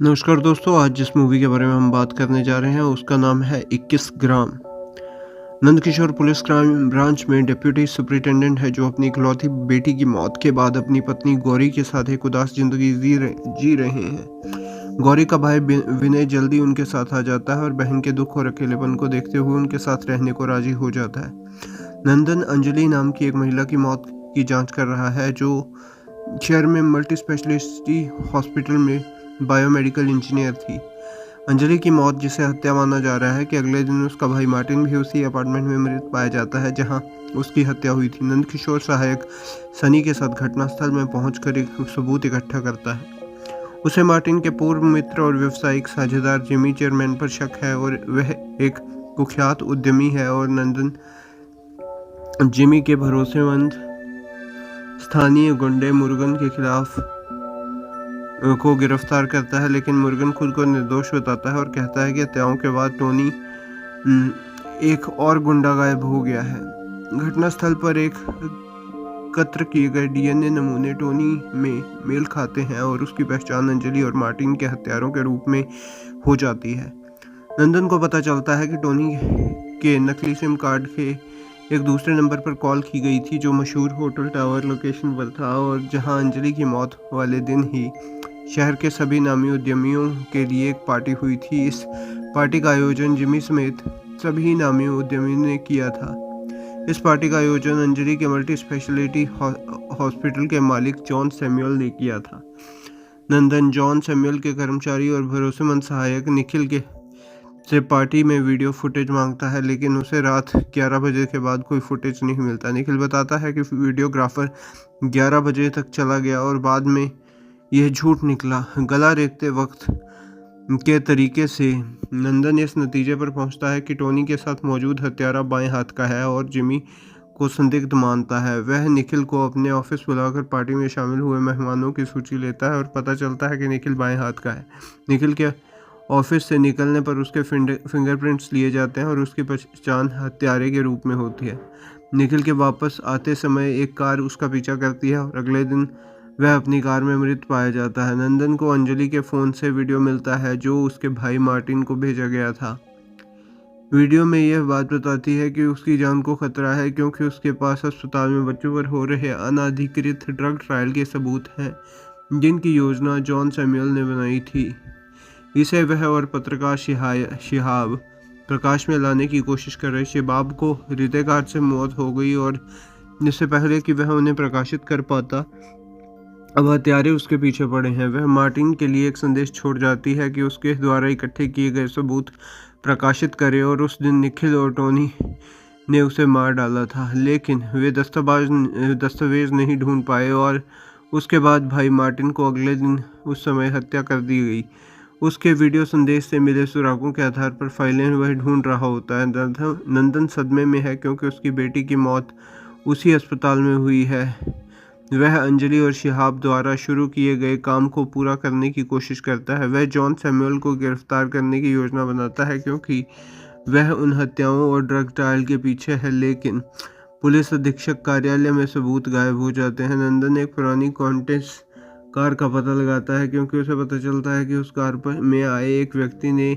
नमस्कार दोस्तों, आज जिस मूवी के बारे में हम बात करने जा रहे हैं उसका नाम है 21 ग्राम। नंदकिशोर पुलिस क्राइम ब्रांच में डिप्टी सुपरिटेंडेंट है जो अपनी इकलौती बेटी की मौत के बाद अपनी पत्नी गौरी के साथ एक उदास जिंदगी जी रहे हैं। गौरी का भाई विनय जल्दी उनके साथ आ जाता है और बहन के दुख और अकेलेपन को देखते हुए उनके साथ रहने को राजी हो जाता है। नंदन अंजलि नाम की एक महिला की मौत की जांच कर रहा है जो शहर में मल्टी स्पेशलिटी हॉस्पिटल में बायोमेडिकल इंजीनियर थी। अंजलि की मौत, जिसे हत्या माना जा रहा है, कि अगले दिन उसका भाई मार्टिन भी उसी अपार्टमेंट में मृत पाया जाता है जहां उसकी हत्या हुई थी। नंदकिशोर सहायक सनी के साथ घटनास्थल में पहुंचकर एक सबूत इकट्ठा करता है। उसे मार्टिन के पूर्व मित्र और व्यवसायिक साझेदार जिमी चेयरमैन पर शक है और वह एक कुख्यात उद्यमी है और नंदन जिमी के भरोसेमंद स्थानीय गुंडे मुरुगन के खिलाफ को गिरफ्तार करता है, लेकिन मुरुगन खुद को निर्दोष बताता है और कहता है कि हत्याओं के बाद टोनी एक और गुंडा गायब हो गया है। घटनास्थल पर एकत्र किए गए डीएनए नमूने टोनी में मेल खाते हैं और उसकी पहचान अंजलि और मार्टिन के हत्यारों के रूप में हो जाती है। नंदन को पता चलता है कि टोनी के नकली सिम कार्ड के एक दूसरे नंबर पर कॉल की गई थी जो मशहूर होटल टावर लोकेशन पर था और जहां अंजलि की मौत वाले दिन ही शहर के सभी नामी उद्यमियों के लिए एक पार्टी हुई थी। इस पार्टी का आयोजन जिमी समेत सभी नामी उद्यमियों ने किया था। इस पार्टी का आयोजन अंजलि के मल्टी स्पेशलिटी हॉस्पिटल के मालिक जॉन सैमुअल ने किया था। नंदन जॉन सैमुअल के कर्मचारी और भरोसेमंद सहायक निखिल के से पार्टी में वीडियो फुटेज मांगता है, लेकिन उसे रात 11 बजे के बाद कोई फुटेज नहीं मिलता। निखिल बताता है कि वीडियोग्राफर 11 बजे तक चला गया और बाद में यह झूठ निकला। गला रेतते वक्त के तरीके से नंदन इस नतीजे पर पहुंचता है कि टोनी के साथ मौजूद हत्यारा बाएं हाथ का है और जिमी को संदिग्ध मानता है। वह निखिल को अपने ऑफिस बुलाकर पार्टी में शामिल हुए मेहमानों की सूची लेता है और पता चलता है कि निखिल बाएं हाथ का है। निखिल के ऑफिस से निकलने पर उसके फिंगरप्रिंट्स लिए जाते हैं और उसकी पहचान हत्यारे के रूप में होती है। निखिल के वापस आते समय एक कार उसका पीछा करती है और अगले दिन वह अपनी कार में मृत पाया जाता है। नंदन को अंजलि के फ़ोन से वीडियो मिलता है जो उसके भाई मार्टिन को भेजा गया था। वीडियो में यह बात बताती है कि उसकी जान को खतरा है क्योंकि उसके पास अस्पताल में बच्चों पर हो रहे अनाधिकृत ड्रग ट्रायल के सबूत हैं जिनकी योजना जॉन सैमुअल ने बनाई थी। इसे वह और पत्रकार शिहाब प्रकाश में लाने की कोशिश कर रहे। शिहाब को हृदयघात से मौत हो गई और इससे पहले कि वह उन्हें प्रकाशित कर पाता, अब हत्यारे उसके पीछे पड़े हैं। वह मार्टिन के लिए एक संदेश छोड़ जाती है कि उसके द्वारा इकट्ठे किए गए सबूत प्रकाशित करे और उस दिन निखिल और टोनी ने उसे मार डाला था, लेकिन वे दस्तावेज नहीं ढूंढ पाए और उसके बाद भाई मार्टिन को अगले दिन उस समय हत्या कर दी गई। उसके वीडियो संदेश से मिले सुरागों के आधार पर फाइलें वह ढूंढ रहा होता है। नंदन सदमे में है क्योंकि उसकी बेटी की मौत उसी अस्पताल में हुई है। वह अंजलि और शिहाब द्वारा शुरू किए गए काम को पूरा करने की कोशिश करता है। वह जॉन सैमुअल को गिरफ्तार करने की योजना बनाता है क्योंकि वह उन हत्याओं और ड्रग ट्रायल के पीछे है, लेकिन पुलिस अधीक्षक कार्यालय में सबूत गायब हो जाते हैं। नंदन एक पुरानी कॉन्टेस कार का पता लगाता है क्योंकि उसे पता चलता है कि उस कार में आए एक व्यक्ति ने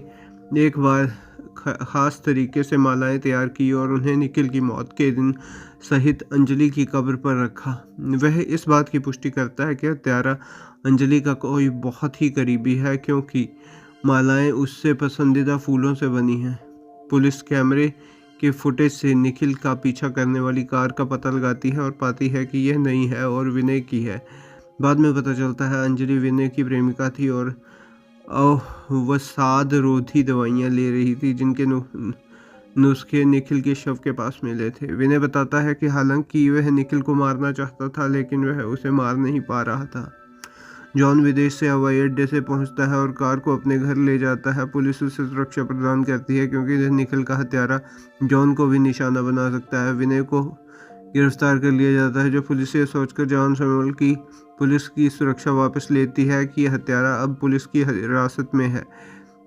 एक बार खास तरीके से मालाएं तैयार की और उन्हें निखिल की मौत के दिन सहित अंजलि की कब्र पर रखा। वह इस बात की पुष्टि करता है कि हत्यारा अंजलि का कोई बहुत ही करीबी है क्योंकि मालाएं उससे पसंदीदा फूलों से बनी हैं। पुलिस कैमरे के फुटेज से निखिल का पीछा करने वाली कार का पता लगाती है और पाती है कि यह नई है और विनय की है। बाद में पता चलता है अंजलि विनय की प्रेमिका थी और अवसाद रोधी दवाइयाँ ले रही थी जिनके नुस्खे निखिल के शव के पास मिले थे। विनय बताता है कि हालांकि वह निखिल को मारना चाहता था, लेकिन वह उसे मार नहीं पा रहा था। जॉन विदेश से हवाई अड्डे से पहुंचता है और कार को अपने घर ले जाता है। पुलिस उसे सुरक्षा प्रदान करती है क्योंकि निखिल का हत्यारा जॉन को भी निशाना बना सकता है। विनय को गिरफ्तार कर लिया जाता है जो पुलिस ये सोचकर जॉन सैमुअल की पुलिस की सुरक्षा वापस लेती है कि हत्यारा अब पुलिस की हिरासत में है।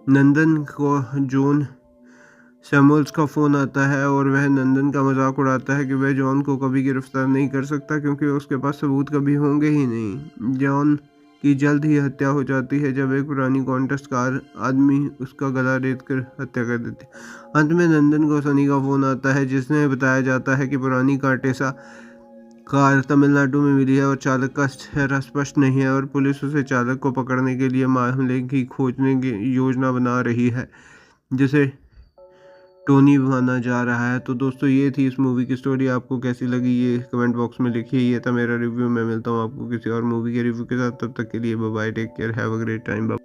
नंदन को जॉन सैमुअल्स का फ़ोन आता है और वह नंदन का मजाक उड़ाता है कि वह जॉन को कभी गिरफ्तार नहीं कर सकता क्योंकि उसके पास सबूत कभी होंगे ही नहीं। जॉन की जल्द ही हत्या हो जाती है जब एक पुरानी कॉन्टेस्ट कार आदमी उसका गला रेत कर हत्या कर देते हैं। अंत में नंदन को सनी का फोन आता है जिसने बताया जाता है कि पुरानी कार्टेसा कार तमिलनाडु में मिली है और चालक का चेहरा स्पष्ट नहीं है और पुलिस उसे चालक को पकड़ने के लिए मामले की खोजने की योजना बना रही है जिसे टोनी माना जा रहा है। तो दोस्तों ये थी इस मूवी की स्टोरी। आपको कैसी लगी ये कमेंट बॉक्स में लिखिए। ये था मेरा रिव्यू। मैं मिलता हूँ आपको किसी और मूवी के रिव्यू के साथ। तब तक के लिए bye bye, take care, have a great time.